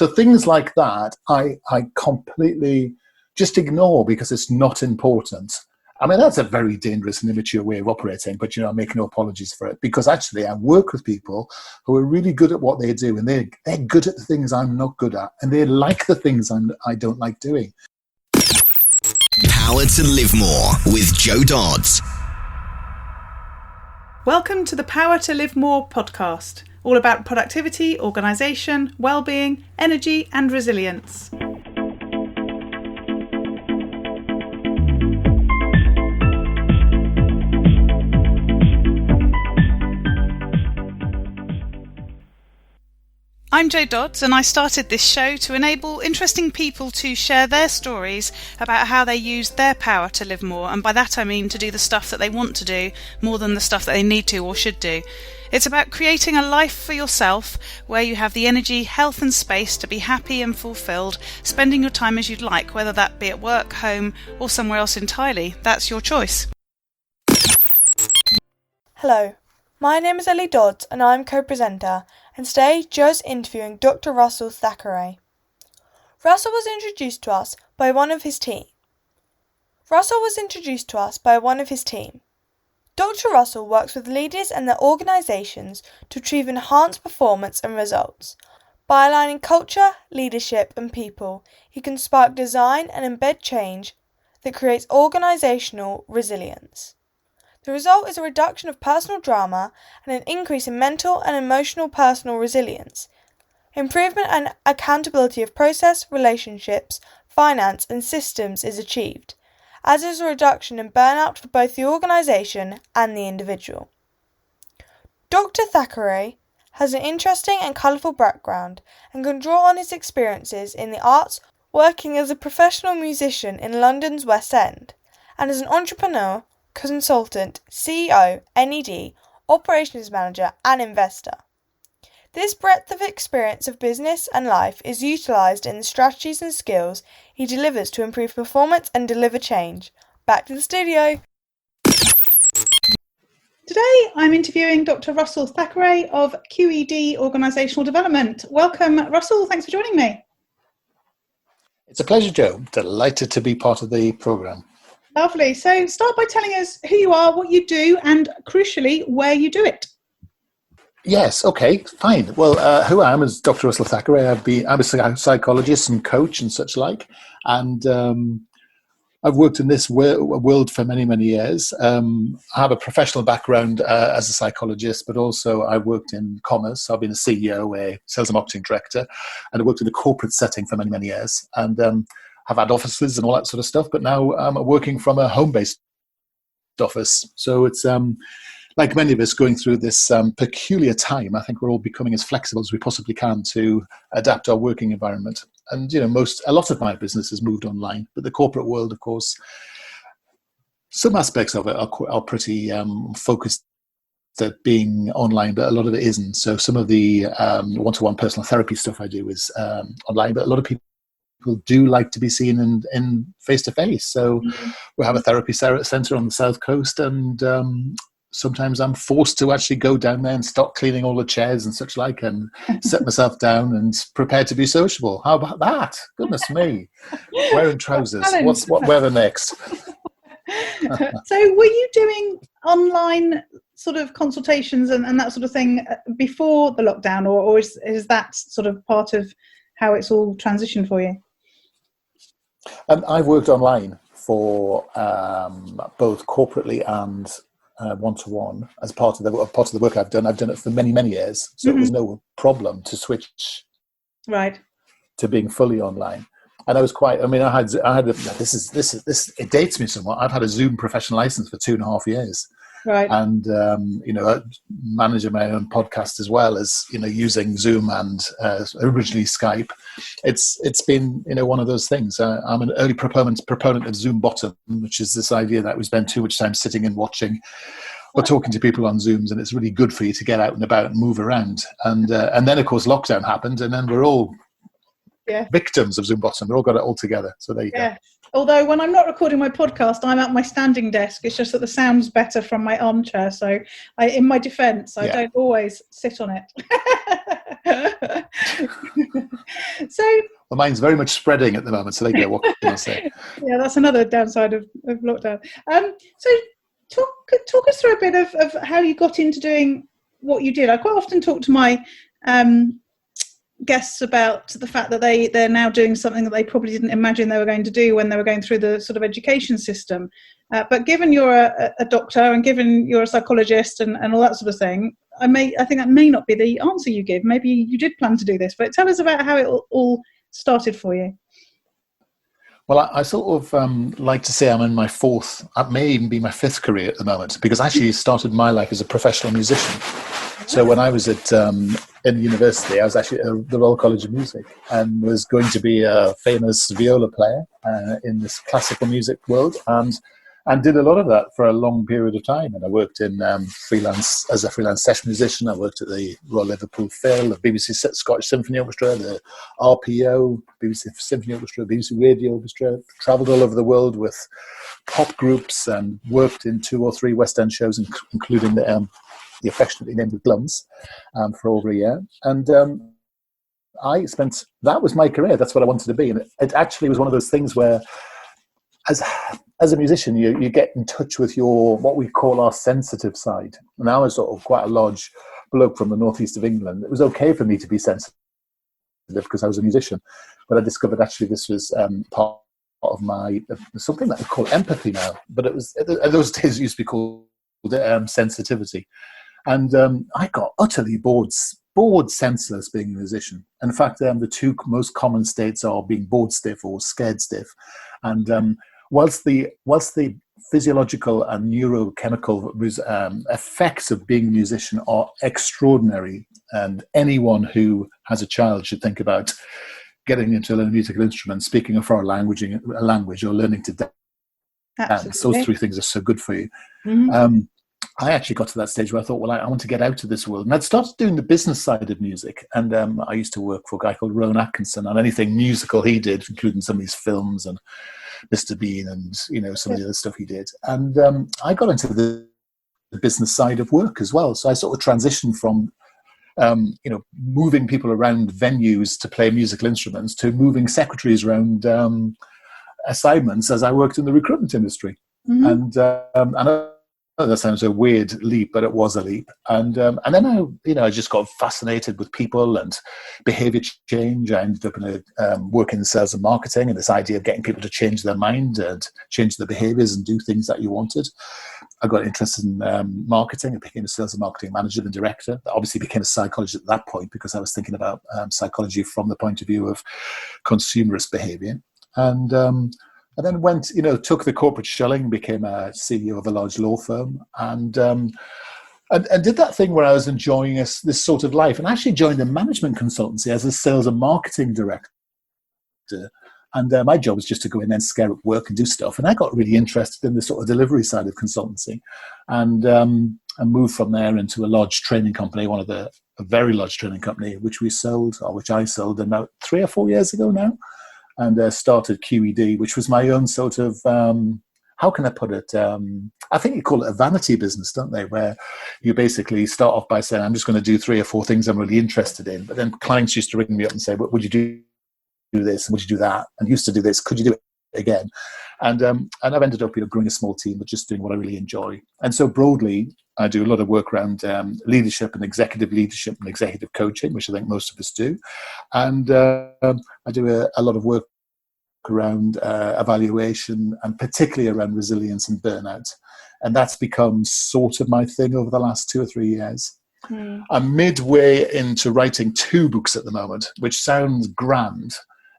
So things like that, I completely just ignore because it's not important. I mean, that's a very dangerous and immature way of operating, but, you know, I make no apologies for it, because actually I work with people who are really good at what they do, and they're good at the things I'm not good at, and they like the things I don't like doing. Power to Live More with Joe Dodds. Welcome to the Power to Live More podcast, all about productivity, organisation, well-being, energy and resilience. I'm Jo Dodds, and I started this show to enable interesting people to share their stories about how they use their power to live more, and by that I mean to do the stuff that they want to do more than the stuff that they need to or should do. It's about creating a life for yourself where you have the energy, health and space to be happy and fulfilled, spending your time as you'd like, whether that be at work, home or somewhere else entirely. That's your choice. Hello, my name is Ellie Dodds and I'm co-presenter, and today Joe's interviewing Dr. Russell Thackeray. Russell was introduced to us by one of his team. Dr. Russell works with leaders and their organisations to achieve enhanced performance and results. By aligning culture, leadership and people, he can spark design and embed change that creates organisational resilience. The result is a reduction of personal drama and an increase in mental and emotional personal resilience. Improvement and accountability of process, relationships, finance and systems is achieved, as is a reduction in burnout for both the organisation and the individual. Dr. Thackeray has an interesting and colourful background and can draw on his experiences in the arts, working as a professional musician in London's West End, and as an entrepreneur, consultant, CEO, NED, operations manager and investor. This breadth of experience of business and life is utilised in the strategies and skills he delivers to improve performance and deliver change. Back to the studio. Today I'm interviewing Dr. Russell Thackeray of QED Organisational Development. Welcome, Russell. Thanks for joining me. It's a pleasure, Joe. Delighted to be part of the programme. Lovely. So start by telling us who you are, what you do, and crucially, where you do it. Yes, okay, fine. Well, who I am is Dr. Russell Thackeray. I'm a psychologist and coach and such like, and I've worked in this world for many, many years. I have a professional background as a psychologist, but also I worked in commerce. I've been a CEO, a sales and marketing director, and I worked in a corporate setting for many, many years. And have had offices and all that sort of stuff, but now I'm working from a home-based office. So it's like many of us going through this peculiar time. I think we're all becoming as flexible as we possibly can to adapt our working environment. And you know, a lot of my business has moved online, but the corporate world, of course, some aspects of it are pretty focused at being online, but a lot of it isn't. So some of the one-to-one personal therapy stuff I do is online, but a lot of people do like to be seen in face-to-face. So we have a therapy centre on the South Coast, and sometimes I'm forced to actually go down there and start cleaning all the chairs and such like, and set myself down and prepare to be sociable. How about that? Goodness me. Wearing trousers. What weather next? So were you doing online sort of consultations and that sort of thing before the lockdown, or is that sort of part of how it's all transitioned for you? I've worked online for both corporately and one-to-one as part of the work I've done. I've done it for many, many years, so it was no problem to switch to being fully online. And I was quite. I mean, I had. This. It dates me somewhat. I've had a Zoom professional license for 2.5 years. Right. And, managing my own podcast as well as, using Zoom and originally Skype. It's been, one of those things. I'm an early proponent of Zoom bottom, which is this idea that we spend too much time sitting and watching or talking to people on Zooms, and it's really good for you to get out and about and move around. And then, of course, lockdown happened, and then we're all victims of Zoom bottom. We all got it all together. So there you go. Although when I'm not recording my podcast, I'm at my standing desk. It's just that the sound's better from my armchair. So in my defence, I don't always sit on it. So, well, mine's very much spreading at the moment. So there you go. What can I say? Yeah, that's another downside of lockdown. So talk us through a bit of how you got into doing what you did. I quite often talk to my guests about the fact that they're now doing something that they probably didn't imagine they were going to do when they were going through the sort of education system. But given you're a doctor and given you're a psychologist and all that sort of thing, I think that may not be the answer you give. Maybe you did plan to do this, but tell us about how it all started for you. Well, I sort of like to say I'm in my fourth, it may even be my fifth career at the moment, because I actually started my life as a professional musician. So when I was in university, I was actually at the Royal College of Music and was going to be a famous viola player in this classical music world, and did a lot of that for a long period of time. And I worked in freelance as a freelance session musician. I worked at the Royal Liverpool Phil, the BBC Scottish Symphony Orchestra, the RPO, BBC Symphony Orchestra, BBC Radio Orchestra. Travelled all over the world with pop groups and worked in 2 or 3 West End shows, including the affectionately named the Glums, for over a year. And that was my career. That's what I wanted to be. And it actually was one of those things where, as a musician, you get in touch with your, what we call our sensitive side. And I was sort of quite a large bloke from the northeast of England. It was okay for me to be sensitive because I was a musician. But I discovered actually this was part of my, something that we call empathy now. But it was, in those days it used to be called sensitivity. And I got utterly bored senseless being a musician. In fact, the 2 most common states are being bored stiff or scared stiff. And whilst the physiological and neurochemical effects of being a musician are extraordinary, and anyone who has a child should think about getting into a musical instrument, speaking a foreign language, or learning to dance. Absolutely. Those 3 things are so good for you. Mm-hmm. I actually got to that stage where I thought, well, I want to get out of this world. And I'd started doing the business side of music. And I used to work for a guy called Rowan Atkinson on anything musical he did, including some of his films and Mr. Bean and, some of the other stuff he did. And I got into the business side of work as well. So I sort of transitioned from, moving people around venues to play musical instruments to moving secretaries around assignments as I worked in the recruitment industry. Mm-hmm. And that sounds a weird leap, but it was a leap. And then I just got fascinated with people and behavior change. I ended up working in sales and marketing, and this idea of getting people to change their mind and change their behaviors and do things that you wanted. I got interested in marketing. I became a sales and marketing manager and director. I obviously became a psychologist at that point because I was thinking about psychology from the point of view of consumerist behavior. And then went, took the corporate shilling, became a CEO of a large law firm, and did that thing where I was enjoying this sort of life, and actually joined a management consultancy as a sales and marketing director. And my job was just to go in and scare up work and do stuff. And I got really interested in the sort of delivery side of consultancy, and moved from there into a large training company, a very large training company, which I sold about 3 or 4 years ago now. And started QED, which was my own sort of, how can I put it? I think you call it a vanity business, don't they? Where you basically start off by saying, I'm just going to do 3 or 4 things I'm really interested in. But then clients used to ring me up and say, well, would you do this? And would you do that? And used to do this. Could you do it again? And I've ended up growing a small team, but just doing what I really enjoy. And so broadly, I do a lot of work around leadership and executive coaching, which I think most of us do. And I do a lot of work around evaluation, and particularly around resilience and burnout. And that's become sort of my thing over the last 2 or 3 years. I'm midway into writing 2 books at the moment, which sounds grand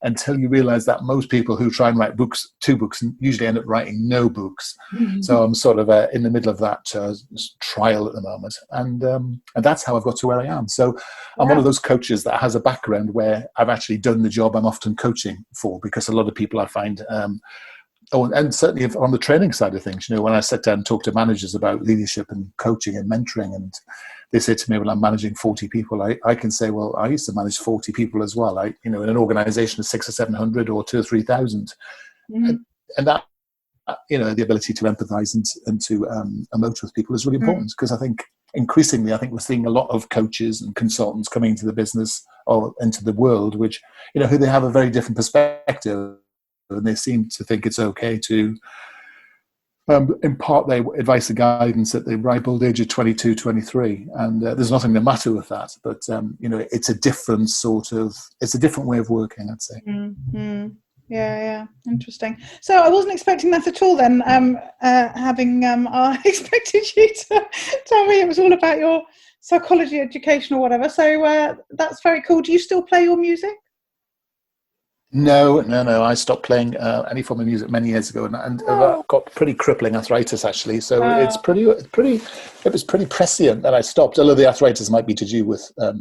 until you realize that most people who try and write 2 books usually end up writing no books. Mm-hmm. So I'm sort of in the middle of that trial at the moment. And that's how I've got to where I am. So I'm one of those coaches that has a background where I've actually done the job I'm often coaching for, because a lot of people I find, and certainly on the training side of things, when I sit down and talk to managers about leadership and coaching and mentoring, and they say to me, well, I'm managing 40 people. I can say, well, I used to manage 40 people as well. In an organization of 600 or 700 or 2,000 or 3,000. Mm-hmm. And that, the ability to empathize and to emote with people is really important, because I think increasingly, I think we're seeing a lot of coaches and consultants coming into the business or into the world, which, who they have a very different perspective, and they seem to think it's okay to impart their advice and guidance at the ripe old age of 22, 23. And there's nothing the matter with that. But, it's a different it's a different way of working, I'd say. Mm-hmm. Yeah, interesting. So I wasn't expecting that at all then, I expected you to tell me it was all about your psychology education or whatever. So that's very cool. Do you still play your music? No. I stopped playing any form of music many years ago, and I've got pretty crippling arthritis, actually. So it was pretty prescient that I stopped, although the arthritis might be to do with... I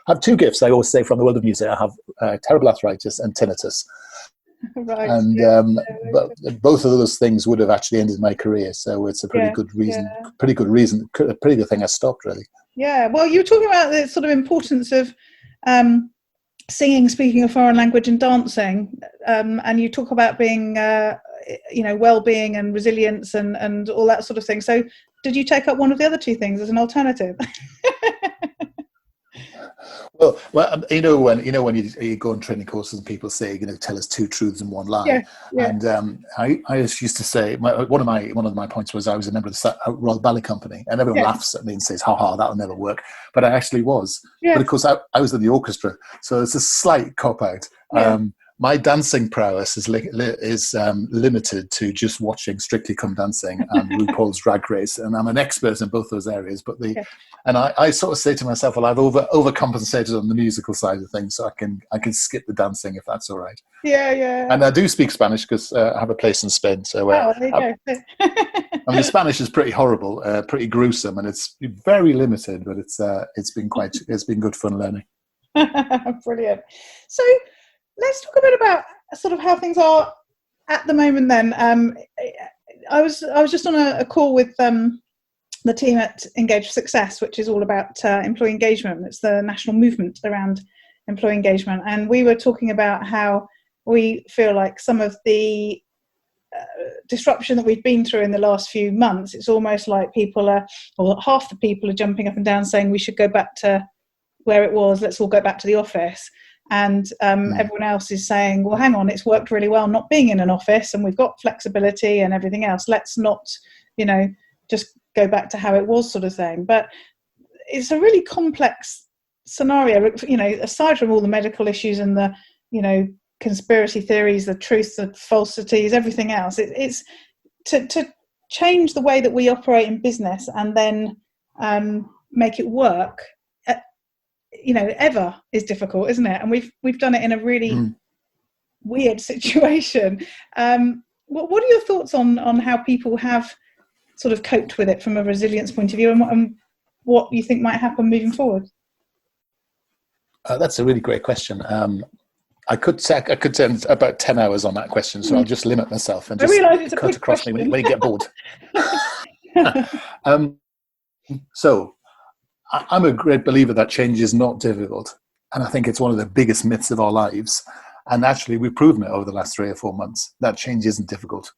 have two gifts, I always say, from the world of music. I have terrible arthritis and tinnitus. Right. And but both of those things would have actually ended my career. So it's a pretty good reason, pretty good thing I stopped, really. Yeah. Well, you were talking about the sort of importance of singing, speaking a foreign language, and dancing, and you talk about being, well-being and resilience and all that sort of thing. So, did you take up one of the other two things as an alternative? Well, when you go on training courses and people say, tell us two truths and one lie. Yeah. And I used to say, one of my points was I was a member of the Royal Ballet Company, and everyone laughs at me and says, "Ha, that'll never work." But I actually was. Yeah. But of course, I was in the orchestra, so it's a slight cop out. Yeah. My dancing prowess is limited to just watching Strictly Come Dancing and RuPaul's Drag Race, and I'm an expert in both those areas. But and I sort of say to myself, well, I've overcompensated on the musical side of things, so I can skip the dancing if that's all right. Yeah. And I do speak Spanish because I have a place in Spain. So there you go. the Spanish is pretty horrible, pretty gruesome, and it's very limited, but it's been good fun learning. Brilliant. So let's talk a bit about sort of how things are at the moment then. I was just on a call with the team at Engage for Success, which is all about employee engagement. It's the national movement around employee engagement. And we were talking about how we feel like some of the disruption that we've been through in the last few months, it's almost like half the people are jumping up and down saying we should go back to where it was, let's all go back to the office. And everyone else is saying, well, hang on, it's worked really well not being in an office, and we've got flexibility and everything else. Let's not, just go back to how it was, sort of thing. But it's a really complex scenario, aside from all the medical issues and the, conspiracy theories, the truth, the falsities, everything else. It's to change the way that we operate in business and then make it work. Ever is difficult, isn't it? And we've done it in a really weird situation. What are your thoughts on how people have sort of coped with it from a resilience point of view, and what you think might happen moving forward? That's a really great question. I could spend about 10 hours on that question, so I'll just limit myself and just cut across me when you get bored. So I'm a great believer that change is not difficult, and I think it's one of the biggest myths of our lives. And actually, we've proven it over the last 3 or 4 months that change isn't difficult,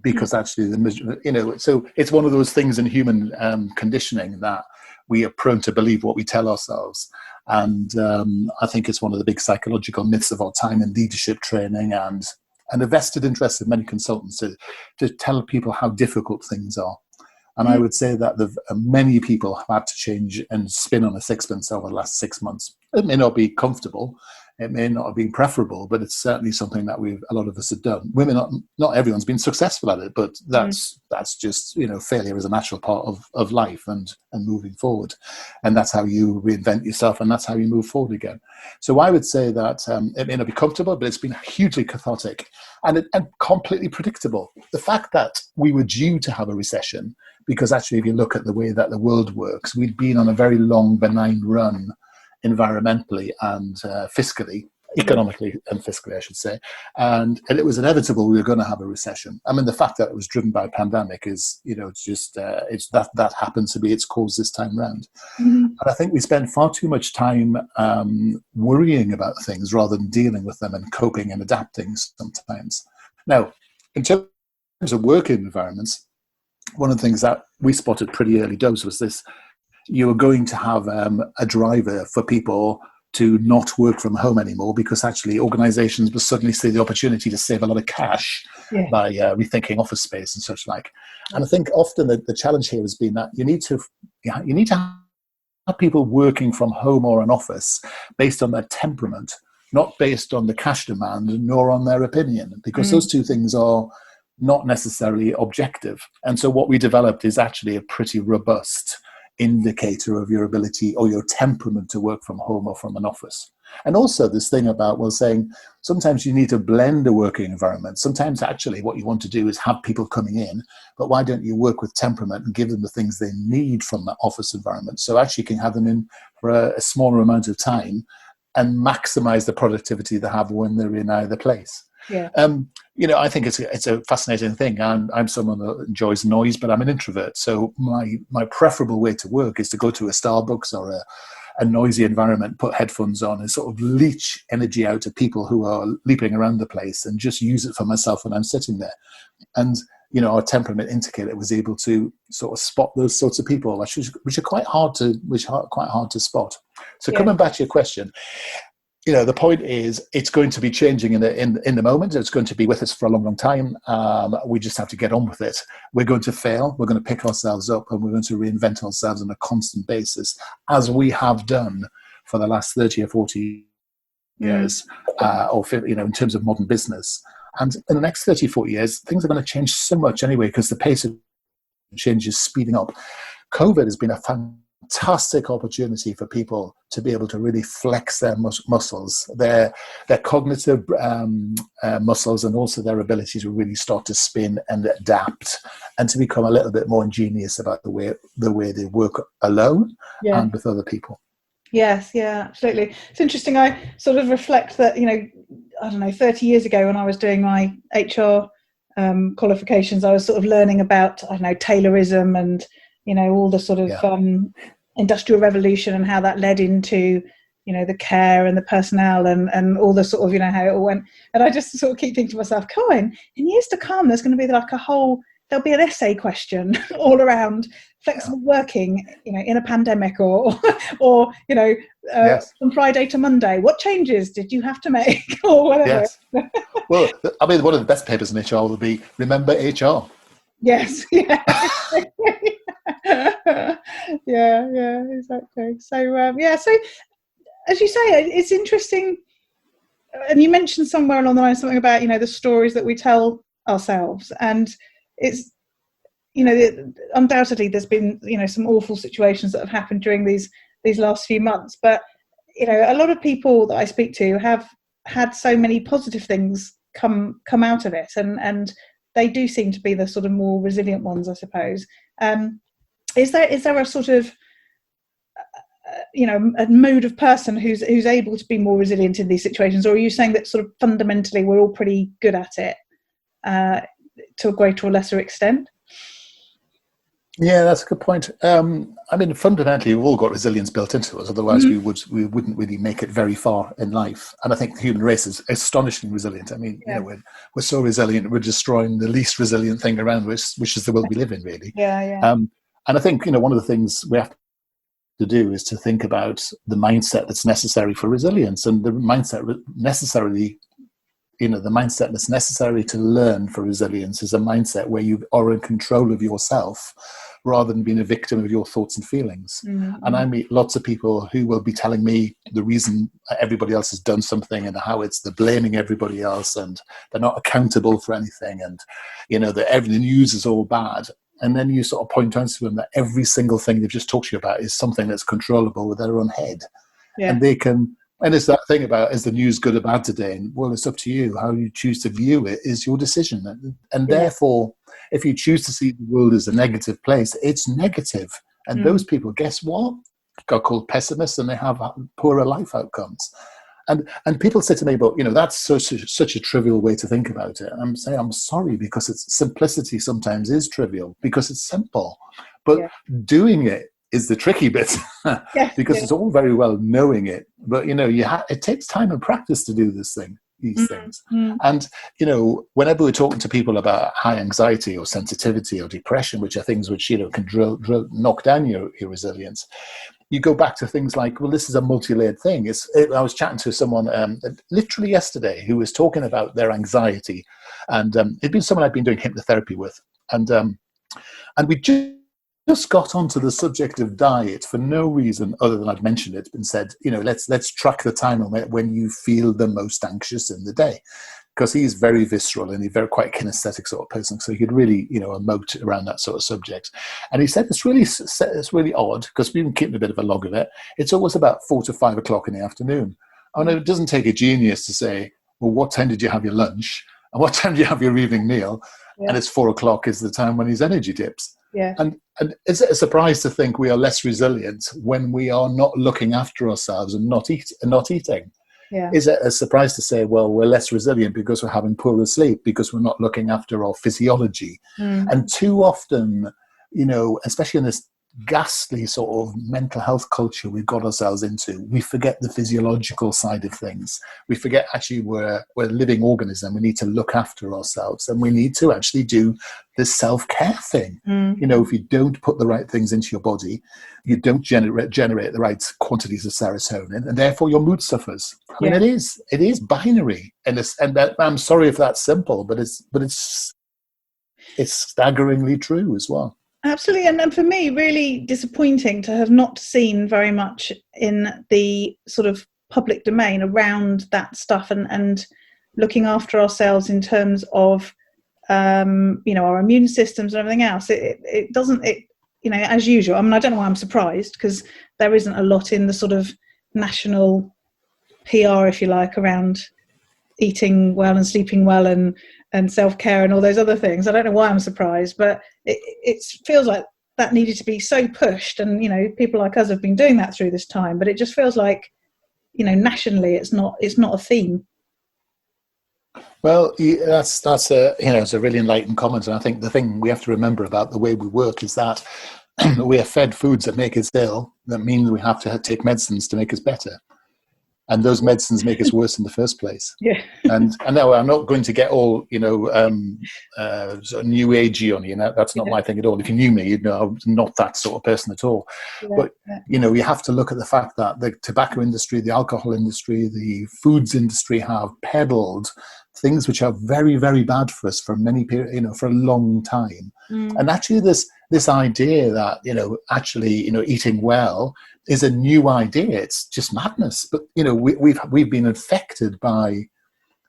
because actually, so it's one of those things in human conditioning that we are prone to believe what we tell ourselves. And I think it's one of the big psychological myths of our time in leadership training and a vested interest in many consultants to tell people how difficult things are. And I would say that many people have had to change and spin on a sixpence over the last 6 months. It may not be comfortable, it may not have been preferable, but it's certainly something that a lot of us have done. Not everyone's been successful at it, but that's just, failure is a natural part of life and moving forward. And that's how you reinvent yourself, and that's how you move forward again. So I would say that it may not be comfortable, but it's been hugely cathartic and completely predictable. The fact that we were due to have a recession, because actually if you look at the way that the world works, we'd been on a very long benign run environmentally and fiscally, economically and fiscally, I should say. And it was inevitable we were going to have a recession. I mean, the fact that it was driven by a pandemic is, it's just, it's that happens to be its cause this time round. Mm-hmm. And I think we spend far too much time worrying about things rather than dealing with them and coping and adapting sometimes. Now, in terms of working environments, one of the things that we spotted pretty early doors was this you're going to have a driver for people to not work from home anymore, because actually organizations will suddenly see the opportunity to save a lot of cash by rethinking office space and such like. And I think often the challenge here has been that you need to have people working from home or an office based on their temperament, not based on the cash demand nor on their opinion, because those two things are not necessarily objective. And so what we developed is actually a pretty robust indicator of your ability or your temperament to work from home or from an office. And also this thing about, well, saying sometimes you need to blend a working environment. Sometimes actually what you want to do is have people coming in, but why don't you work with temperament and give them the things they need from that office environment? So actually you can have them in for a smaller amount of time and maximize the productivity they have when they're in either place. Yeah. I think it's a fascinating thing. I'm someone that enjoys noise, but I'm an introvert. So my preferable way to work is to go to a Starbucks or a noisy environment, put headphones on and sort of leech energy out of people who are leaping around the place and just use it for myself when I'm sitting there. And, our temperament indicator was able to sort of spot those sorts of people, which are quite hard to spot. So coming back to your question, the point is it's going to be changing in the moment. It's going to be with us for a long, long time. We just have to get on with it. We're going to fail. We're going to pick ourselves up and we're going to reinvent ourselves on a constant basis, as we have done for the last 30 or 40 years, in terms of modern business. And in the next 30, 40 years, things are going to change so much anyway, because the pace of change is speeding up. COVID has been a fantastic opportunity for people to be able to really flex their muscles, their cognitive muscles, and also their ability to really start to spin and adapt, and to become a little bit more ingenious about the way they work alone and with other people. Yes, yeah, absolutely. It's interesting. I sort of reflect that, 30 years ago when I was doing my HR qualifications, I was sort of learning about, Taylorism and, all the sort of industrial revolution and how that led into, the care and the personnel and all the sort of, how it all went. And I just sort of keep thinking to myself, in years to come, there's going to be there'll be an essay question all around flexible working, in a pandemic or from Friday to Monday. What changes did you have to make or whatever? Yes. Well, one of the best papers in HR will be Remember HR. Yes. Yeah. yeah, exactly. So, so as you say, it's interesting. And you mentioned somewhere along the line something about, the stories that we tell ourselves. And it's, undoubtedly there's been, some awful situations that have happened during these last few months. But, a lot of people that I speak to have had so many positive things come out of it. And they do seem to be the sort of more resilient ones, I suppose. Is there a sort of, a mode of person who's able to be more resilient in these situations? Or are you saying that sort of fundamentally we're all pretty good at it to a greater or lesser extent? Yeah, that's a good point. Fundamentally, we've all got resilience built into us. Otherwise, we wouldn't really make it very far in life. And I think the human race is astonishingly resilient. We're so resilient, we're destroying the least resilient thing around, which is the world we live in, really. And I think one of the things we have to do is to think about the mindset that's necessary for resilience, and the mindset that's necessary to learn for resilience is a mindset where you are in control of yourself rather than being a victim of your thoughts and feelings. Mm-hmm. And I meet lots of people who will be telling me the reason everybody else has done something and how they're blaming everybody else and they're not accountable for anything, and that the news is all bad. And then you sort of point out to them that every single thing they've just talked to you about is something that's controllable with their own head. And they can. And it's that thing about, is the news good or bad today? And well, it's up to you. How you choose to view it is your decision. And therefore, if you choose to see the world as a negative place, it's negative. And those people, guess what? Got called pessimists, and they have poorer life outcomes. And people say to me, but that's such a trivial way to think about it. And I'm saying, I'm sorry, because simplicity sometimes is trivial because it's simple. But doing it is the tricky bit, because it's all very well knowing it, but it takes time and practice to do this thing. these things. And, you know, whenever we're talking to people about high anxiety or sensitivity or depression, which are things which, you know, can knock down your resilience, you go back to things like, well, this is a multi-layered thing. I was chatting to someone literally yesterday who was talking about their anxiety, and it'd been someone I'd been doing hypnotherapy with, and we just got onto the subject of diet for no reason other than I'd mentioned it and said, you know, let's track the time on it when you feel the most anxious in the day. Because he's very visceral and he's very quite kinesthetic sort of person, so he could really, you know, emote around that sort of subject. And he said it's really odd because we've been keeping a bit of a log of it. It's always about 4 to 5 o'clock in the afternoon. I know it doesn't take a genius to say, well, what time did you have your lunch and what time do you have your evening meal? Yeah. And it's 4 o'clock is the time when his energy dips. Yeah. And is it a surprise to think we are less resilient when we are not looking after ourselves and not eating? Yeah. Is it a surprise to say, well, we're less resilient because we're having poorer sleep, because we're not looking after our physiology? And too often, you know, especially in this ghastly sort of mental health culture we've got ourselves into, we forget the physiological side of things. We forget actually we're a living organism. We need to look after ourselves, and we need to actually do this self-care thing. You know, if you don't put the right things into your body, you don't generate the right quantities of serotonin, and therefore your mood suffers. I mean, it is binary, and I'm sorry if that's simple, but it's staggeringly true as well. Absolutely, and for me, really disappointing to have not seen very much in the sort of public domain around that stuff and looking after ourselves in terms of, you know, our immune systems and everything else. It doesn't, you know, as usual. I mean, I don't know why I'm surprised, because there isn't a lot in the sort of national PR, if you like, around eating well and sleeping well and self-care and all those other things. I don't know why I'm surprised, but it feels like that needed to be so pushed, and, you know, people like us have been doing that through this time, but it just feels like, you know, nationally it's not a theme. Well, that's a, you know, it's a really enlightened comment, and I think the thing we have to remember about the way we work is that we are fed foods that make us ill. That means we have to take medicines to make us better. And those medicines make us worse in the first place. Yeah. And no, I'm not going to get all, you know, sort of new agey on you. That's not my thing at all. If you knew me, you'd know I'm not that sort of person at all. Yeah. But, you know, you have to look at the fact that the tobacco industry, the alcohol industry, the foods industry have peddled things which are very, very bad for us for many periods, you know, for a long time. And actually this idea that, you know, actually, you know, eating well is a new idea. It's just madness. But, you know, we've been infected by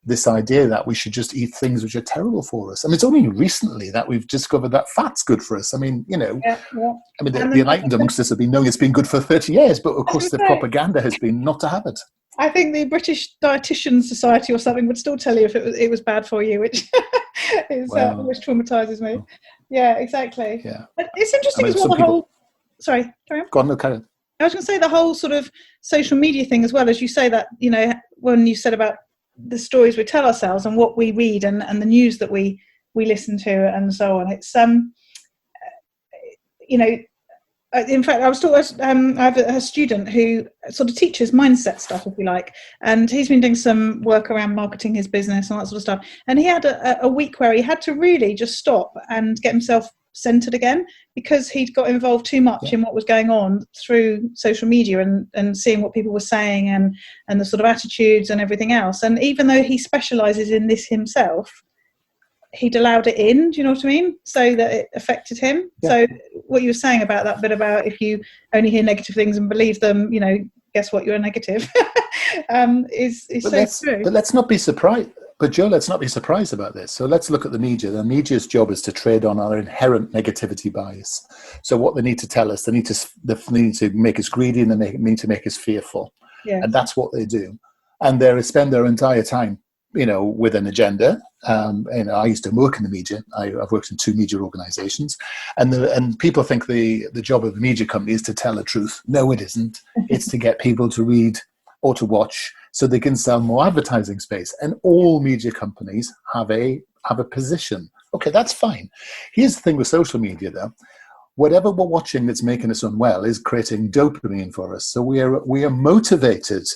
this idea that we should just eat things which are terrible for us. I mean, it's only recently that we've discovered that fat's good for us. I mean, you know, I mean, the enlightened amongst us have been knowing it's been good for 30 years, but of course the propaganda has been not to have it. I think the British Dietitian Society or something would still tell you if it was bad for you, which which traumatises me. Yeah, exactly. Yeah. But it's interesting as well, the whole... Sorry, carry on. Go on, no, carry on. I was going to say the whole sort of social media thing as well, as you say that, you know, when you said about the stories we tell ourselves and what we read and the news that we listen to and so on. It's, you know, in fact, I have a student who sort of teaches mindset stuff, if you like, and he's been doing some work around marketing his business and that sort of stuff. And he had a week where he had to really just stop and get himself centered again, because he'd got involved too much in what was going on through social media and seeing what people were saying and the sort of attitudes and everything else. And even though he specializes in this himself, he'd allowed it in, do you know what I mean? So that it affected him. Yeah. So what you were saying about that bit about if you only hear negative things and believe them, you know, guess what, you're negative, is so true. But let's not be surprised. But Joe, let's not be surprised about this. So let's look at the media. The media's job is to trade on our inherent negativity bias. So what they need to tell us, they need to make us greedy, and they need to make us fearful. Yeah. And that's what they do. And they spend their entire time, you know, with an agenda. You know, I used to work in the media. I've worked in 2 media organizations, and people think the job of a media company is to tell the truth. No, it isn't. It's to get people to read or to watch so they can sell more advertising space. And all media companies have a position. Okay, that's fine. Here's the thing with social media, though. Whatever we're watching that's making us unwell is creating dopamine for us. So we are motivated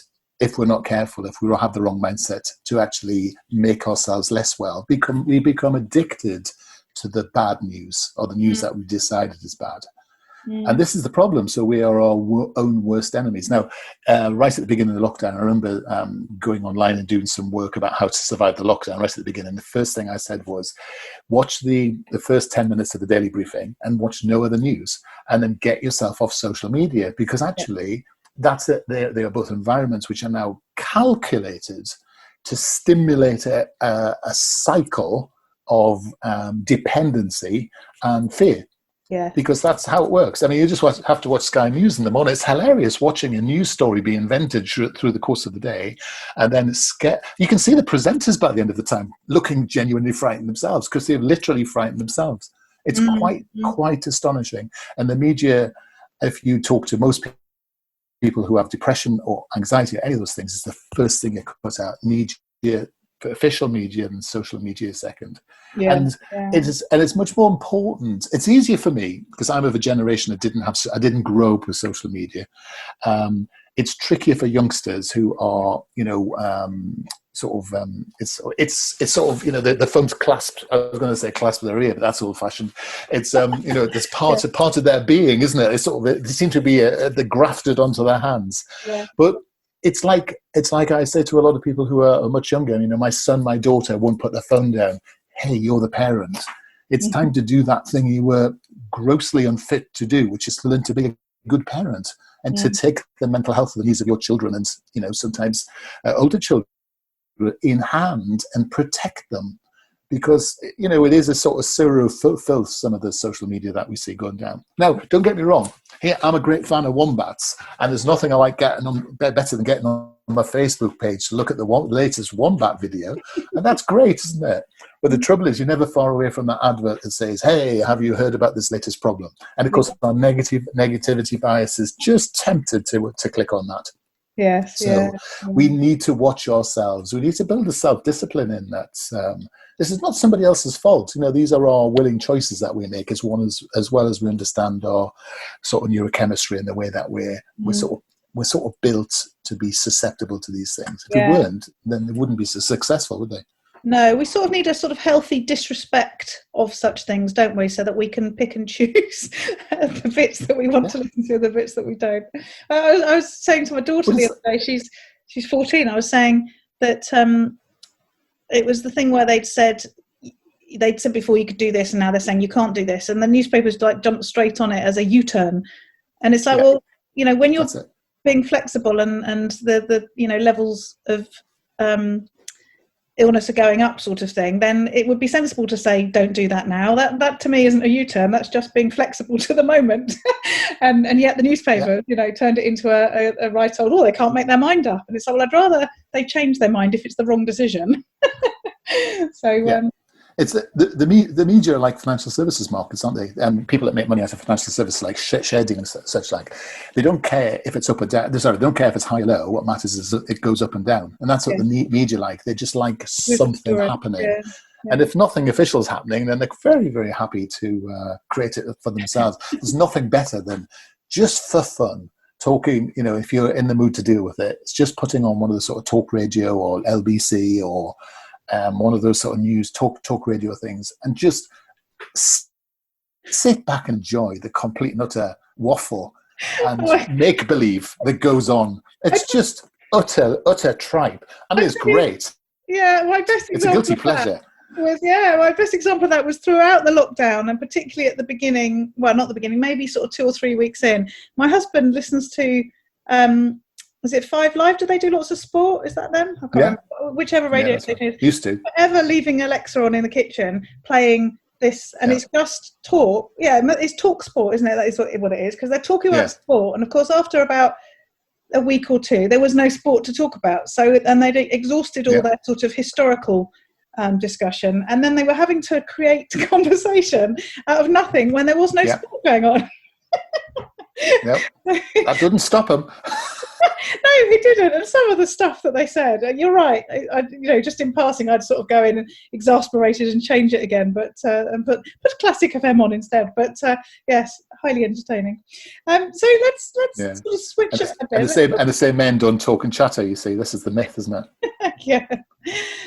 if we're not careful, if we don't have the wrong mindset, to actually make ourselves less well. We become addicted to the bad news, or the news that we've decided is bad. And this is the problem. So we are our own worst enemies. Now, right at the beginning of the lockdown, I remember going online and doing some work about how to survive the lockdown right at the beginning. The first thing I said was, watch the first 10 minutes of the daily briefing and watch no other news, and then get yourself off social media, because actually that's it. They are both environments which are now calculated to stimulate a cycle of dependency and fear. Yeah. Because that's how it works. I mean, you just have to watch Sky News in the morning. It's hilarious watching a news story be invented through the course of the day, and then you can see the presenters by the end of the time looking genuinely frightened themselves, because they've literally frightened themselves. It's quite astonishing. And the media, if you talk to most people who have depression or anxiety or any of those things, it's the first thing it puts out. Media, official media, and social media second. It's much more important. It's easier for me because I'm of a generation that I didn't grow up with social media. It's trickier for youngsters who are, it's sort of, the phone's clasped. I was going to say clasped with their ear, but that's old fashioned. It's it's part of their being, isn't it? It's sort of, they seem to be they're grafted onto their hands. But it's like I say to a lot of people who are much younger. My son, my daughter won't put their phone down. Hey, you're the parent. It's time to do that thing you were grossly unfit to do, which is to learn to be a good parent and to take the mental health and the needs of your children, and sometimes older children, in hand and protect them. Because, it is a sort of sewer of filth, some of the social media that we see going down. Now, don't get me wrong. Here, I'm a great fan of wombats, and there's nothing I like better than getting on my Facebook page to look at the latest wombat video, and that's great, isn't it? But the trouble is, you're never far away from that advert that says, hey, have you heard about this latest problem? And, of course, our negativity bias is just tempted to click on that. Yes. So we need to watch ourselves. We need to build a self-discipline in that. This is not somebody else's fault. These are our willing choices that we make, as well as we understand our sort of neurochemistry and the way that we're sort of built to be susceptible to these things. If we weren't, then they wouldn't be so successful, would they? No, we sort of need a sort of healthy disrespect of such things, don't we? So that we can pick and choose the bits that we want to listen to and the bits that we don't. I was saying to my daughter the other day, she's 14, I was saying that it was the thing where they'd said before you could do this, and now they're saying you can't do this. And the newspapers jumped straight on it as a U-turn. And it's like, well, when you're being flexible and the levels of illness are going up, sort of thing, then it would be sensible to say, don't do that now. That to me isn't a U-turn. That's just being flexible to the moment. and yet the newspaper, turned it into a right old, they can't make their mind up. And it's like, well, I'd rather they change their mind if it's the wrong decision. It's the media are like financial services markets, aren't they? People that make money out of financial services, like shading and such like, they don't care if it's up or down. They don't care if it's high or low. What matters is it goes up and down, and that's what the media like. They just like something happening. Yeah. And if nothing official is happening, then they're very, very happy to create it for themselves. There's nothing better than just for fun talking. If you're in the mood to deal with it, it's just putting on one of the sort of talk radio or LBC or one of those sort of news talk radio things, and just sit back and enjoy the complete and utter waffle and make believe that goes on. It's just utter tripe. I mean, it's great. Yeah, my best example. It's a guilty pleasure. My best example of that was throughout the lockdown, and particularly at the beginning. Well, not the beginning, maybe sort of 2 or 3 weeks in. My husband listens to. Was it 5 Live? Do they do lots of sport? Is that them? I can't remember. Whichever radio station it is. Used to. Ever leaving Alexa on in the kitchen, playing this, and it's just talk. Yeah, it's talk sport, isn't it? That is what it is, because they're talking about sport. And of course, after about a week or two, there was no sport to talk about. And they'd exhausted all their sort of historical discussion. And then they were having to create conversation out of nothing when there was no sport going on. Yep. That didn't stop him. No, he didn't. And some of the stuff that they said, you're right. Just in passing, I'd sort of go in exasperated and change it again, and put Classic FM on instead. But yes, highly entertaining. So let's sort of switch it a bit. And the same men don't talk and chatter. You see, this is the myth, isn't it? Yeah.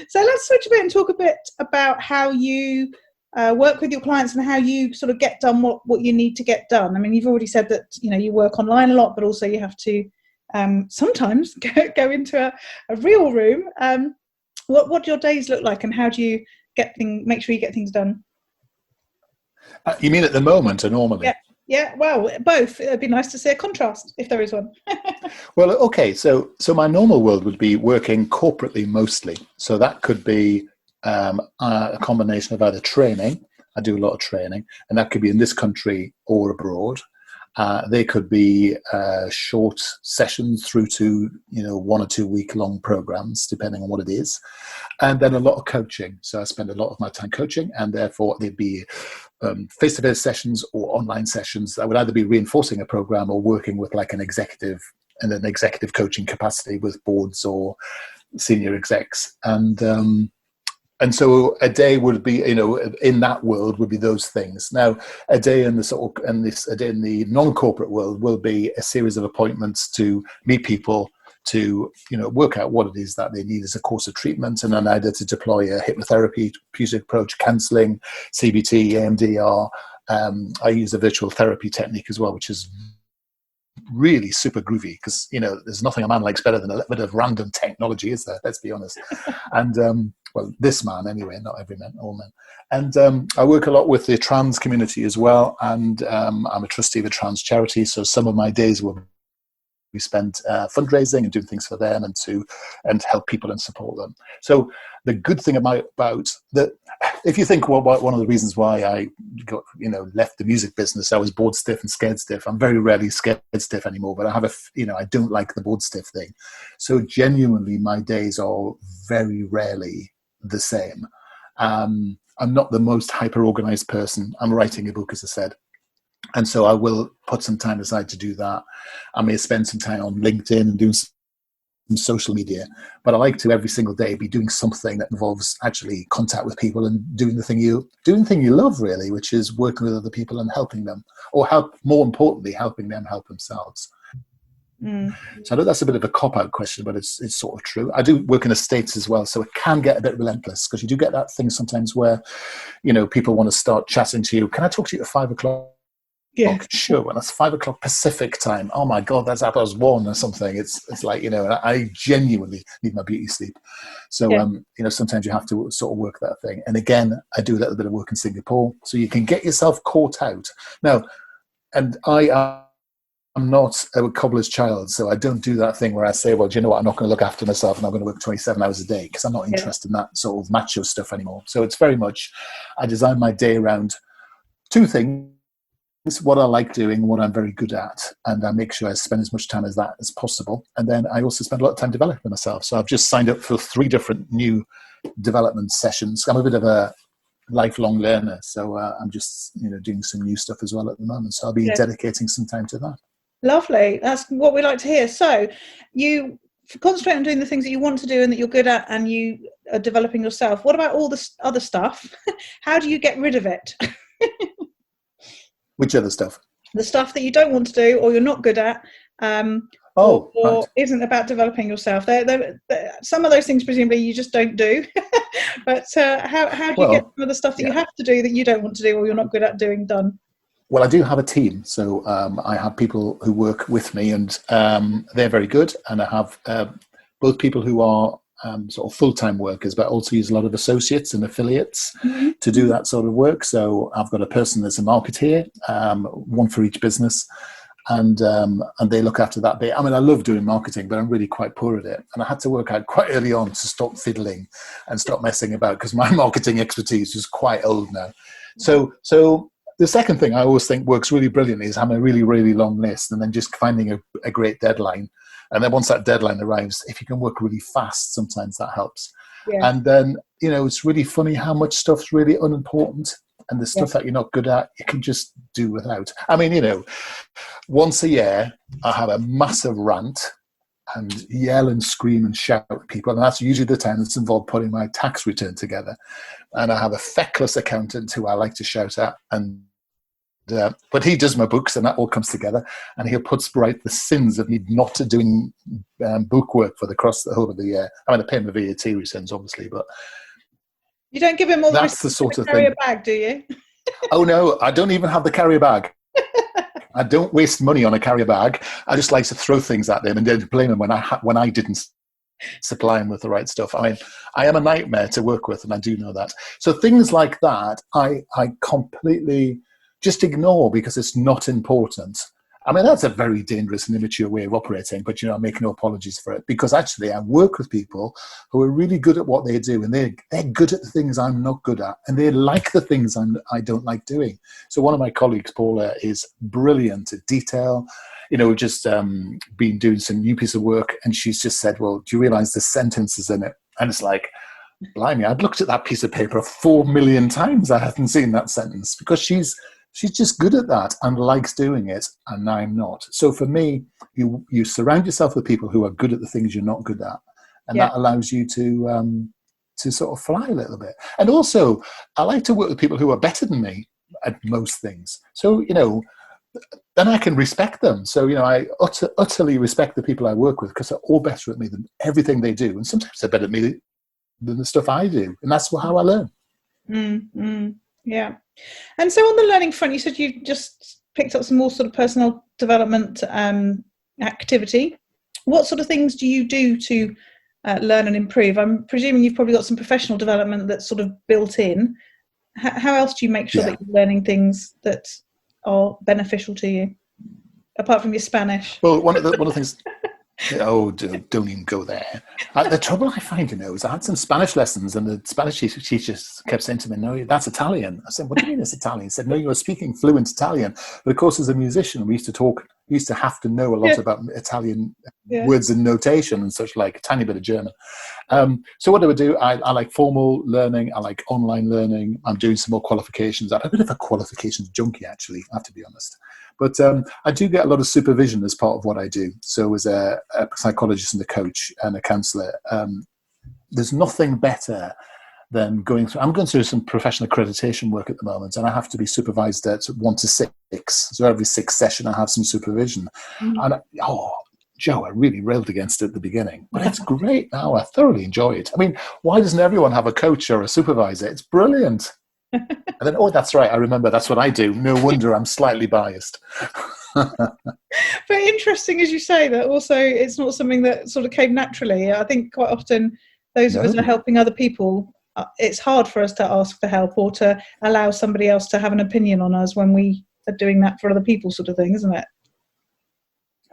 So let's switch a bit and talk a bit about how you work with your clients and how you sort of get done what you need to get done. I mean, you've already said that you work online a lot, but also you have to sometimes go into a real room. What do your days look like, and how do you make sure you get things done? You mean at the moment or normally? Yeah. Well, both. It'd be nice to see a contrast if there is one. Well, okay. So my normal world would be working corporately mostly. So that could be a combination of either training. I do a lot of training, and that could be in this country or abroad. They could be short sessions through to 1 or 2 week long programs, depending on what it is, and then a lot of coaching. So I spend a lot of my time coaching, and therefore they'd be face-to-face sessions or online sessions that would either be reinforcing a program or working with like an executive in an executive coaching capacity with boards or senior execs. And so a day would be, in that world would be those things. Now, a day in the non-corporate world will be a series of appointments to meet people, to work out what it is that they need as a course of treatment, and then either to deploy a hypnotherapy, therapeutic approach, counselling, CBT, EMDR. I use a virtual therapy technique as well, which is really super groovy because there's nothing a man likes better than a little bit of random technology, is there? Let's be honest. And well, this man anyway, not every man, all men. And I work a lot with the trans community as well, and I'm a trustee of a trans charity, so some of my days will be spent fundraising and doing things for them and help people and support them. So the good thing about that, if you think one of the reasons why I got left the music business, I was bored stiff and scared stiff. I'm very rarely scared stiff anymore, but I have I don't like the bored stiff thing. So genuinely, my days are very rarely the same. I'm not the most hyper organized person. I'm writing a book, as I said. And so I will put some time aside to do that. I may spend some time on LinkedIn and doing some social media, but I like to every single day be doing something that involves actually contact with people and doing the thing you love, really, which is working with other people and helping them, or more importantly, helping them help themselves. So I know that's a bit of a cop-out question, but it's sort of true. I do work in estates as well, so it can get a bit relentless because you do get that thing sometimes where people want to start chatting to you. Can I talk to you at 5 o'clock? Yeah, sure. When it's 5 o'clock Pacific time, oh my God, that's hours 1 or something. It's like, I genuinely need my beauty sleep. So, sometimes you have to sort of work that thing. And again, I do a little bit of work in Singapore, so you can get yourself caught out. Now, and I'm not a cobbler's child, so I don't do that thing where I say, well, do you know what, I'm not going to look after myself and I'm going to work 27 hours a day, because I'm not interested in that sort of macho stuff anymore. So it's very much, I design my day around two things. It's what I like doing, what I'm very good at, and I make sure I spend as much time as that as possible. And then I also spend a lot of time developing myself. So I've just signed up for 3 different new development sessions. I'm a bit of a lifelong learner, so I'm just doing some new stuff as well at the moment. So I'll be dedicating some time to that. Lovely. That's what we like to hear. So you concentrate on doing the things that you want to do and that you're good at, and you are developing yourself. What about all this other stuff? How do you get rid of it? Which other stuff? The stuff that you don't want to do or you're not good at, or right. Isn't about developing yourself. Some of those things presumably you just don't do. But how do you get some of the stuff that you have to do that you don't want to do or you're not good at doing done? Well, I do have a team. So I have people who work with me, and they're very good. And I have both people who are sort of full-time workers, but also use a lot of associates and affiliates to do that sort of work. So I've got a person that's a marketeer, one for each business, and they look after that bit. I mean, I love doing marketing, but I'm really quite poor at it. And I had to work out quite early on to stop fiddling and stop messing about, because my marketing expertise is quite old now. So the second thing I always think works really brilliantly is having a really, really long list and then just finding a great deadline. And then once that deadline arrives, if you can work really fast, sometimes that helps. Yeah. And then, it's really funny how much stuff's really unimportant And the stuff that you're not good at, you can just do without. I mean, once a year, I have a massive rant and yell and scream and shout at people. And that's usually the time that's involved putting my tax return together. And I have a feckless accountant who I like to shout at. But he does my books, and that all comes together. And he'll put right the sins of me not doing book work across the whole of the year. I mean, I pay my VAT returns, obviously, but you don't give him all that's the sort of carrier thing. Bag, do you? Oh no, I don't even have the carrier bag. I don't waste money on a carrier bag. I just like to throw things at them and then blame them when I didn't supply them with the right stuff. I mean, I am a nightmare to work with, and I do know that. So things like that, I completely just ignore because it's not important. I mean, that's a very dangerous and immature way of operating, but I make no apologies for it, because actually I work with people who are really good at what they do, and they're good at the things I'm not good at, and they like the things I don't like doing. So one of my colleagues, Paula, is brilliant at detail. We've just been doing some new piece of work, and she's just said, well, do you realize the sentences in it? And it's like, blimey, I'd looked at that piece of paper 4 million times. I hadn't seen that sentence, because she's just good at that and likes doing it, and I'm not. So for me, you surround yourself with people who are good at the things you're not good at, and that allows you to sort of fly a little bit. And also, I like to work with people who are better than me at most things. So, then I can respect them. So, I utterly respect the people I work with, because they're all better at me than everything they do. And sometimes they're better at me than the stuff I do. And that's how I learn. Mm-hmm. Yeah. And so on the learning front, you said you just picked up some more sort of personal development activity. What sort of things do you do to learn and improve? I'm presuming you've probably got some professional development that's sort of built in. How else do you make sure that you're learning things that are beneficial to you, apart from your Spanish? Well, one of the things... Oh, don't even go there. The trouble I find, is I had some Spanish lessons, and the Spanish teacher kept saying to me, no, that's Italian. I said, what do you mean it's Italian? He said, no, you were speaking fluent Italian. But of course, as a musician, we used to have to know a lot about Italian words and notation and such, like a tiny bit of German. So what I would do, I like formal learning. I like online learning. I'm doing some more qualifications. I'm a bit of a qualifications junkie, actually, I have to be honest. But I do get a lot of supervision as part of what I do. So as a psychologist and a coach and a counsellor, there's nothing better than going through. I'm going through some professional accreditation work at the moment, and I have to be supervised at 1 to 6. So every 6th session, I have some supervision. Mm-hmm. And Joe, I really railed against it at the beginning, but it's great now. I thoroughly enjoy it. I mean, why doesn't everyone have a coach or a supervisor? It's brilliant. And then, that's right, I remember, that's what I do. No wonder I'm slightly biased. But interesting, as you say, that also it's not something that sort of came naturally. I think quite often those of us who are helping other people, it's hard for us to ask for help or to allow somebody else to have an opinion on us when we are doing that for other people, sort of thing, isn't it?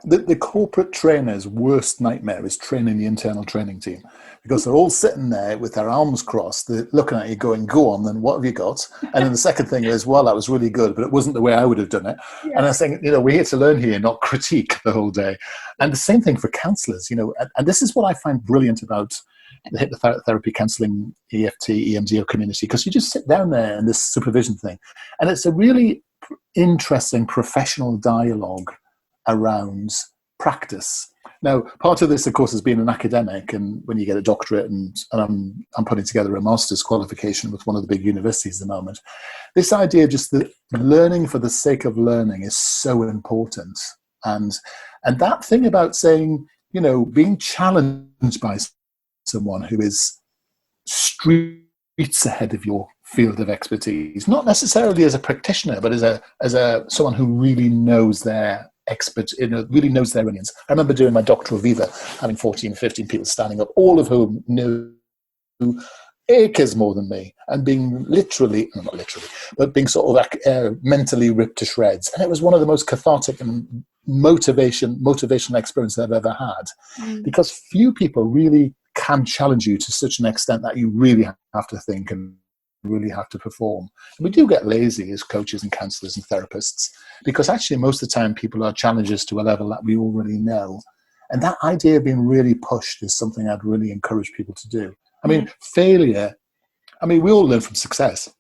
The corporate trainer's worst nightmare is training the internal training team, because they're all sitting there with their arms crossed, they're looking at you going, go on, then what have you got? And then the second thing is, well, that was really good, but it wasn't the way I would have done it. Yeah. And I think, we're here to learn here, not critique the whole day. And the same thing for counsellors, and this is what I find brilliant about the hypnotherapy counselling, EFT, EMDR community, because you just sit down there in this supervision thing, and it's a really interesting professional dialogue around practice. Now, part of this, of course, has been an academic, and when you get a doctorate, and I'm putting together a master's qualification with one of the big universities at the moment, this idea of just the learning for the sake of learning is so important. And that thing about saying, being challenged by someone who is streets ahead of your field of expertise, not necessarily as a practitioner, but as a someone who really knows their expert, really knows their audience. I remember doing my doctoral visa, having 14, 15 people standing up, all of whom knew acres more than me, and being not literally, but being sort of mentally ripped to shreds. And it was one of the most cathartic and motivational experiences I've ever had, because few people really can challenge you to such an extent that you really have to think and really have to perform. And we do get lazy as coaches and counsellors and therapists, because actually most of the time people are challengers to a level that we already know. And that idea of being really pushed is something I'd really encourage people to do. I mean, failure, we all learn from success.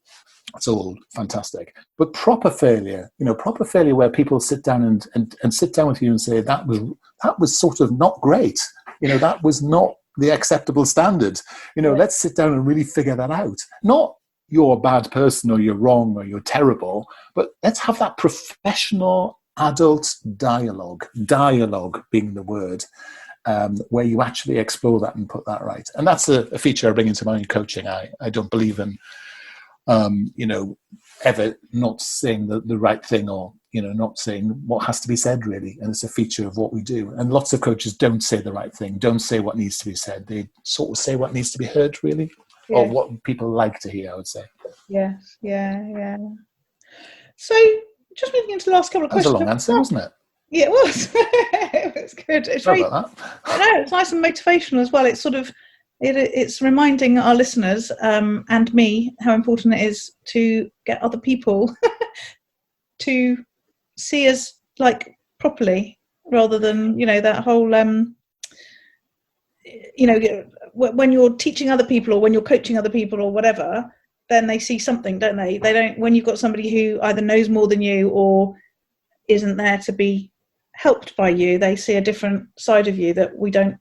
It's all fantastic. But proper failure, proper failure where people sit down and sit down with you and say, that was sort of not great. That was not the acceptable standard. Let's sit down and really figure that out. Not you're a bad person or you're wrong or you're terrible, but let's have that professional adult dialogue being the word, where you actually explore that and put that right. And that's a feature I bring into my own coaching. I don't believe in ever not saying the right thing or, not saying what has to be said, really. And it's a feature of what we do. And lots of coaches don't say the right thing, don't say what needs to be said. They sort of say what needs to be heard, really, or what people like to hear, I would say. Yes, yeah. So just moving into the last couple of questions. That was a long answer, wasn't it? Yeah, it was. It was good. It's Sorry about that. No, it's nice and motivational as well. It's sort of, it's reminding our listeners and me how important it is to get other people to see us like properly, rather than that whole when you're teaching other people or when you're coaching other people or whatever, then they see something, don't they? They don't, when you've got somebody who either knows more than you or isn't there to be helped by you, they see a different side of you that we don't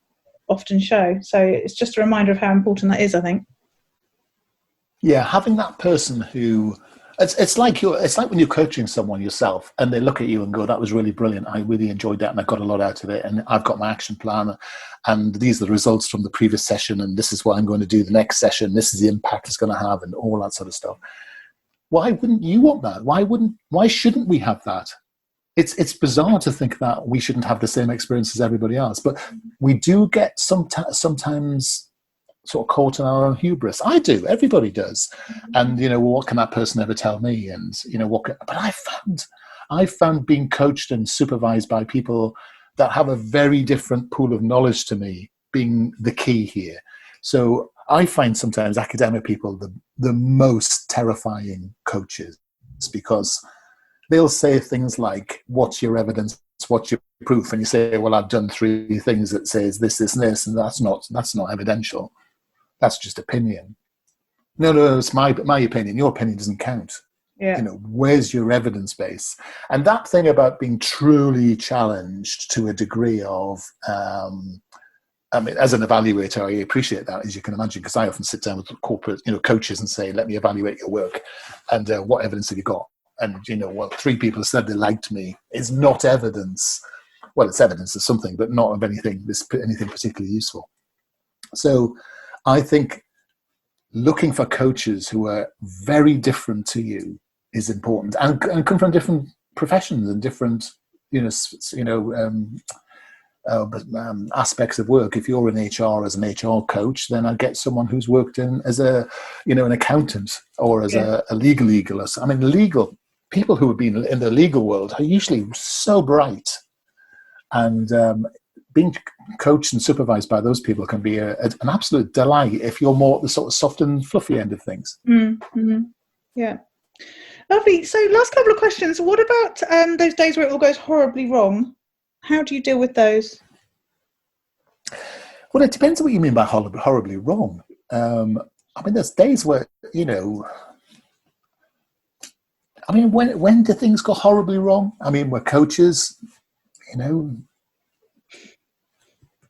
often show. So it's just a reminder of how important that is, I think. Yeah, having that person who it's like when you're coaching someone yourself and they look at you and go, that was really brilliant, I really enjoyed that and I got a lot out of it, and I've got my action plan and these are the results from the previous session and this is what I'm going to do the next session, this is the impact it's going to have, and all that sort of stuff. Why wouldn't you want that? Why shouldn't we have that? It's bizarre to think that we shouldn't have the same experience as everybody else, but we do get sometimes sort of caught in our own hubris. I do. Everybody does. And what can that person ever tell me? And but I found being coached and supervised by people that have a very different pool of knowledge to me being the key here. So I find sometimes academic people the most terrifying coaches, because they'll say things like, what's your evidence? What's your proof? And you say, well, I've done 3 things that says this, this, and this, and that's not evidential. That's just opinion. No, it's my opinion. Your opinion doesn't count. Yeah. Where's your evidence base? And that thing about being truly challenged to a degree of, as an evaluator, I appreciate that, as you can imagine, because I often sit down with corporate, coaches and say, let me evaluate your work. And what evidence have you got? And, 3 people said they liked me is not evidence. Well, it's evidence of something, but not of anything particularly useful. So I think looking for coaches who are very different to you is important, and come from different professions and different, aspects of work. If you're in HR as an HR coach, then I get someone who's worked in as an accountant or as a legal. Legal people who have been in the legal world are usually so bright, and being coached and supervised by those people can be an absolute delight if you're more at the sort of soft and fluffy end of things. Mm-hmm. Yeah. Lovely. So last couple of questions. What about those days where it all goes horribly wrong? How do you deal with those? Well, it depends on what you mean by horribly wrong. There's days where, when do things go horribly wrong? We're coaches,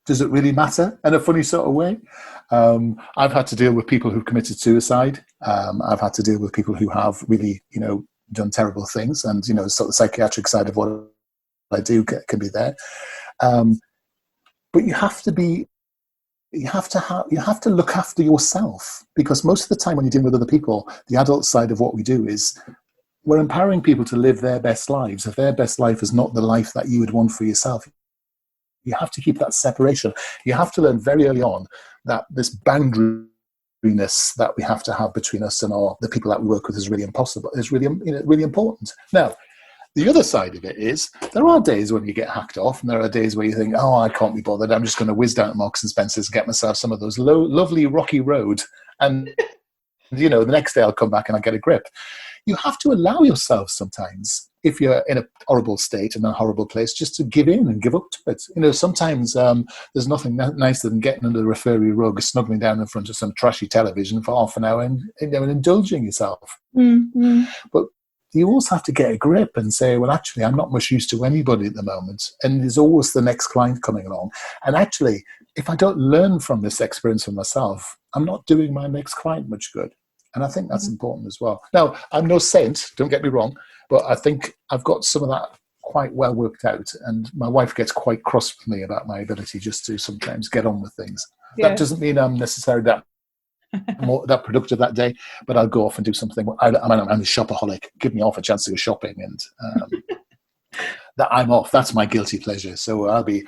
does it really matter in a funny sort of way? I've had to deal with people who've committed suicide. I've had to deal with people who have really, done terrible things, and, sort of the psychiatric side of what I do can be there. But you have to look after yourself, because most of the time when you're dealing with other people, the adult side of what we do is we're empowering people to live their best lives. If their best life is not the life that you would want for yourself, you have to keep that separation. You have to learn very early on that this boundariness that we have to have between us and the people that we work with is really really important. Now, the other side of it is there are days when you get hacked off, and there are days where you think, oh, I can't be bothered. I'm just going to whiz down to Marks and Spencer's and get myself some of those lovely rocky road. And, the next day I'll come back and I get a grip. You have to allow yourself sometimes, if you're in a horrible state, in a horrible place, just to give in and give up to it. Sometimes there's nothing nicer than getting under the referee rug, snuggling down in front of some trashy television for half an hour and indulging yourself. Mm-hmm. But you also have to get a grip and say, well, actually, I'm not much use to anybody at the moment. And there's always the next client coming along. And actually, if I don't learn from this experience for myself, I'm not doing my next client much good. And I think that's important as well. Now, I'm no saint, don't get me wrong, but I think I've got some of that quite well worked out. And my wife gets quite cross with me about my ability just to sometimes get on with things. Yeah. That doesn't mean I'm necessarily that productive that day, but I'll go off and do something. I'm a shopaholic. Give me off a chance to go shopping, and that I'm off. That's my guilty pleasure. So I'll be,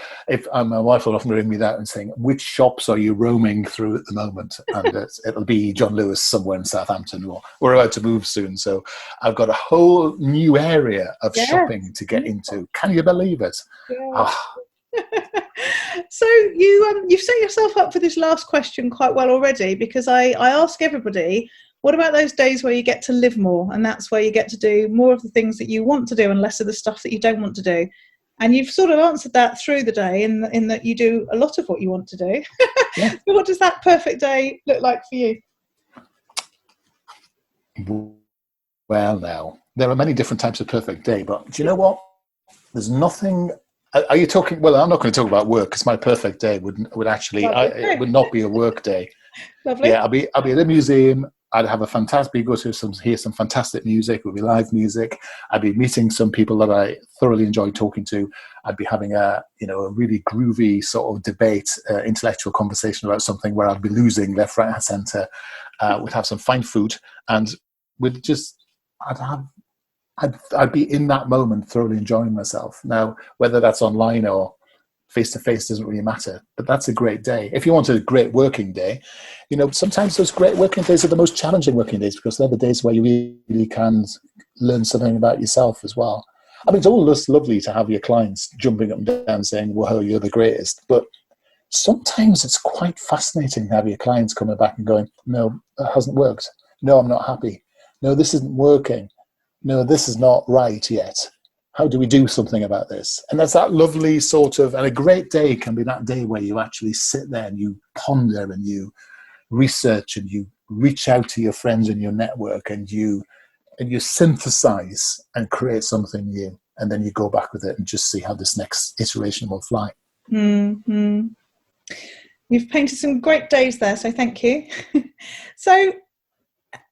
my wife will often ring me that and saying, which shops are you roaming through at the moment? And it'll be John Lewis somewhere in Southampton, or we're about to move soon. So I've got a whole new area of shopping to get into. Can you believe it? Yeah. So you've set yourself up for this last question quite well already, because I ask everybody, what about those days where you get to live more, and that's where you get to do more of the things that you want to do and less of the stuff that you don't want to do? And you've sort of answered that through the day in that you do a lot of what you want to do. Yeah. So what does that perfect day look like for you? Well, now, there are many different types of perfect day, but do you know what? There's nothing... Are you talking? Well, I'm not going to talk about work, because my perfect day would actually it would not be a work day. Lovely. Yeah, I'll be at a museum. I'd have a fantastic hear some fantastic music. It would be live music. I'd be meeting some people that I thoroughly enjoy talking to. I'd be having a really groovy sort of debate, intellectual conversation about something where I'd be losing left, right, and centre. We'd have some fine food, and I'd be in that moment thoroughly enjoying myself. Now, whether that's online or face-to-face doesn't really matter, but that's a great day. If you want a great working day, sometimes those great working days are the most challenging working days, because they're the days where you really can learn something about yourself as well. I mean, it's all just lovely to have your clients jumping up and down saying, whoa, you're the greatest. But sometimes it's quite fascinating to have your clients coming back and going, no, that hasn't worked. No, I'm not happy. No, this isn't working. No, this is not right yet. How do we do something about this? And that's that lovely sort of, and a great day can be that day where you actually sit there and you ponder and you research and you reach out to your friends in your network and you synthesize and create something new. And then you go back with it and just see how this next iteration will fly. Mm-hmm. You've painted some great days there, so thank you. So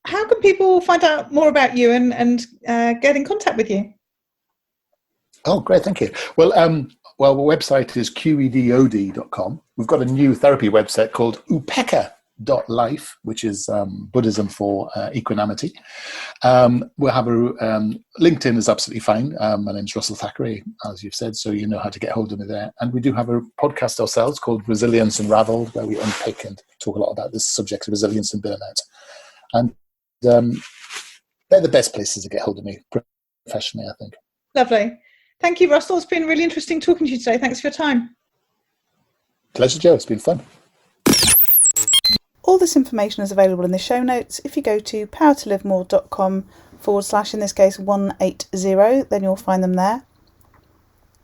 how can people find out more about you and get in contact with you? Oh, great, thank you. Well, our website is qedod.com. We've got a new therapy website called upeka.life, which is Buddhism for equanimity. We'll have LinkedIn is absolutely fine. My name's Russell Thackeray, as you've said, so you know how to get hold of me there. And we do have a podcast ourselves called Resilience Unravelled, where we unpick and talk a lot about this subject of resilience and burnout. And they're the best places to get hold of me professionally, I think. Lovely. Thank you, Russell. It's been really interesting talking to you today. Thanks for your time. Pleasure, Joe. It's been fun. All this information is available in the show notes. If you go to powertolivemore.com / in this case 180, then you'll find them there.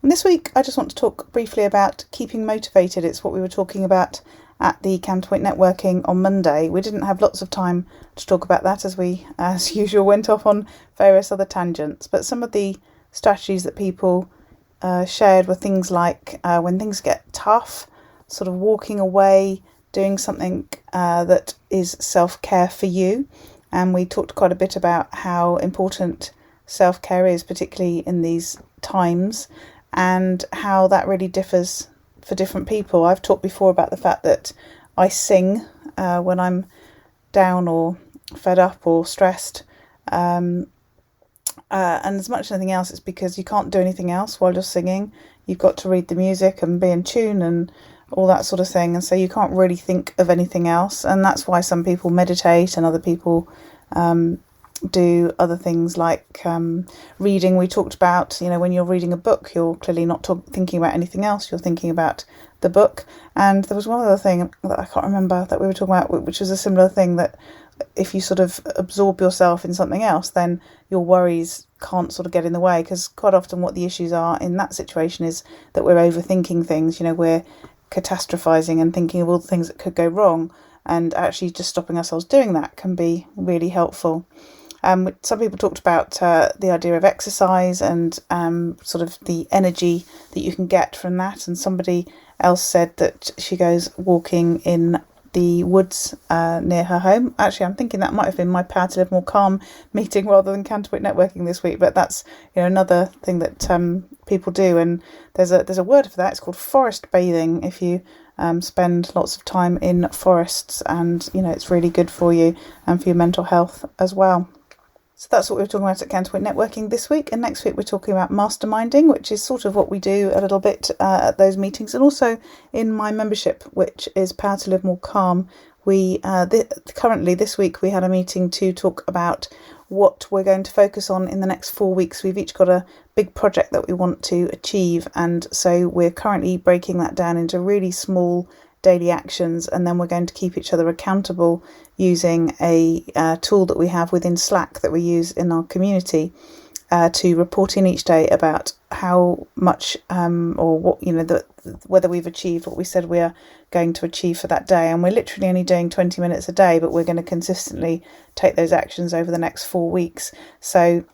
And this week I just want to talk briefly about keeping motivated. It's what we were talking about at the Counterpoint Networking on Monday. We didn't have lots of time to talk about that, as we, as usual, went off on various other tangents. But some of the strategies that people shared were things like when things get tough, sort of walking away, doing something that is self-care for you. And we talked quite a bit about how important self-care is, particularly in these times, and how that really differs for different people. I've talked before about the fact that I sing when I'm down or fed up or stressed. And as much as anything else, it's because you can't do anything else while you're singing. You've got to read the music and be in tune and all that sort of thing. And so you can't really think of anything else. And that's why some people meditate and other people do other things like reading. We talked about, when you're reading a book, you're clearly not thinking about anything else. You're thinking about the book. And there was one other thing that I can't remember that we were talking about, which was a similar thing, that if you sort of absorb yourself in something else, then your worries can't sort of get in the way, because quite often what the issues are in that situation is that we're overthinking things. We're catastrophizing and thinking of all the things that could go wrong, and actually just stopping ourselves doing that can be really helpful. Some people talked about the idea of exercise and sort of the energy that you can get from that, and somebody else said that she goes walking in the woods near her home. Actually, I'm thinking that might have been my Power to Live More Calm meeting rather than Counterpoint Networking this week, but that's another thing that people do, and there's a word for that. It's called forest bathing. If you spend lots of time in forests, and it's really good for you and for your mental health as well. So that's what we were talking about at Counterpoint Networking this week. And next week we're talking about masterminding, which is sort of what we do a little bit at those meetings, and also in my membership, which is Power to Live More Calm. We currently this week we had a meeting to talk about what we're going to focus on in the next 4 weeks. We've each got a big project that we want to achieve, and so we're currently breaking that down into really small daily actions, and then we're going to keep each other accountable using a tool that we have within Slack that we use in our community to report in each day about how much or what whether we've achieved what we said we are going to achieve for that day. And we're literally only doing 20 minutes a day, but we're going to consistently take those actions over the next 4 weeks. So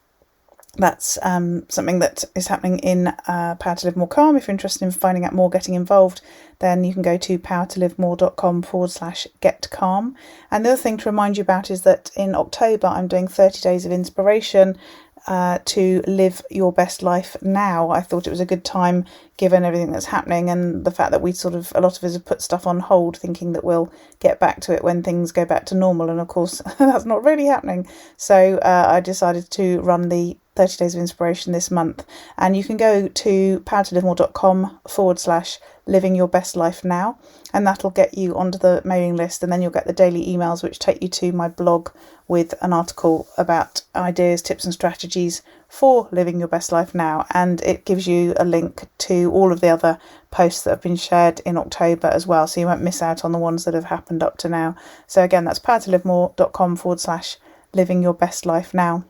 that's something that is happening in Power to Live More Calm. If you're interested in finding out more, getting involved, then you can go to powertolivemore.com/get calm. And the other thing to remind you about is that in October, I'm doing 30 days of inspiration to live your best life now. I thought it was a good time, given everything that's happening and the fact that a lot of us have put stuff on hold, thinking that we'll get back to it when things go back to normal. And of course, that's not really happening. So I decided to run the 30 days of inspiration this month, and you can go to powertolivemore.com/living your best life now, and that'll get you onto the mailing list, and then you'll get the daily emails which take you to my blog with an article about ideas, tips and strategies for living your best life now, and it gives you a link to all of the other posts that have been shared in October as well, so you won't miss out on the ones that have happened up to now. So again, that's powertolivemore.com/living your best life now.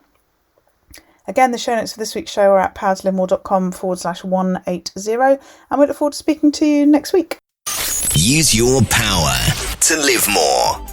Again, the show notes for this week's show are at powertolivemore.com/180, and we look forward to speaking to you next week. Use your power to live more.